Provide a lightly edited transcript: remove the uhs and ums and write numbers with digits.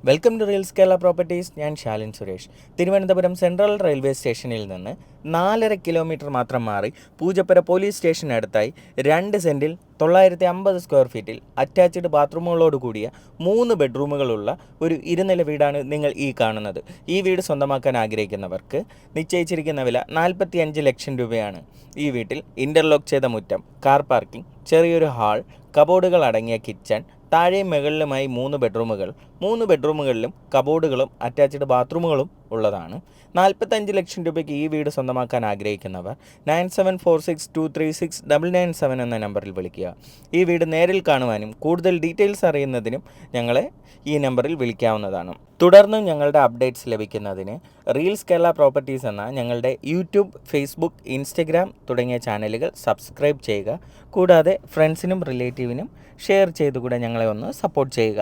Welcome to Reals Kerala properties. ഞാൻ Shalin Suresh. Thiruvananthapuram central railway സ്റ്റേഷനിൽ നിന്ന് 4.5 കിലോമീറ്റർ മാത്രം മാറി പൂജപ്പുര പോലീസ് സ്റ്റേഷനടുത്തായി 2 സെൻറ്റിൽ 950 സ്ക്വയർ ഫീറ്റിൽ അറ്റാച്ച്ഡ് ബാത്റൂമുകളോട് കൂടിയ 3 ബെഡ്റൂമുകളുള്ള ഒരു ഇരുനില വീടാണ് നിങ്ങൾ ഈ കാണുന്നത്. ഈ വീട് സ്വന്തമാക്കാൻ ആഗ്രഹിക്കുന്നവർക്ക് നിശ്ചയിച്ചിരിക്കുന്ന വില 45 ലക്ഷം രൂപയാണ്. ഈ വീട്ടിൽ ഇൻ്റർലോക്ക് ചെയ്ത മുറ്റം, കാർ പാർക്കിംഗ്, ചെറിയൊരു ഹാൾ, കബോർഡുകൾ അടങ്ങിയ കിച്ചൺ, താഴെയും മുകളിലുമായി 3 ബെഡ്റൂമുകൾ. 3 ബെഡ്റൂമുകളിലും കബോർഡുകളും അറ്റാച്ച്ഡ് ബാത്റൂമുകളും ഉള്ളതാണ്. 45 ലക്ഷം രൂപയ്ക്ക് ഈ വീട് സ്വന്തമാക്കാൻ ആഗ്രഹിക്കുന്നവർ 9746236997 എന്ന നമ്പറിൽ വിളിക്കുക. ഈ വീട് നേരിൽ കാണുവാനും കൂടുതൽ ഡീറ്റെയിൽസ് അറിയുന്നതിനും ഞങ്ങളെ ഈ നമ്പറിൽ വിളിക്കാവുന്നതാണ്. തുടർന്നും ഞങ്ങളുടെ അപ്ഡേറ്റ്സ് ലഭിക്കുന്നതിന് റീൽസ് കേരള പ്രോപ്പർട്ടീസ് എന്ന ഞങ്ങളുടെ യൂട്യൂബ്, ഫേസ്ബുക്ക്, ഇൻസ്റ്റഗ്രാം തുടങ്ങിയ ചാനലുകൾ സബ്സ്ക്രൈബ് ചെയ്യുക. കൂടാതെ ഫ്രണ്ട്സിനും റിലേറ്റീവിനും ഷെയർ ചെയ്തുകൂടെ ഞങ്ങളെ ഒന്ന് സപ്പോർട്ട് ചെയ്യുക.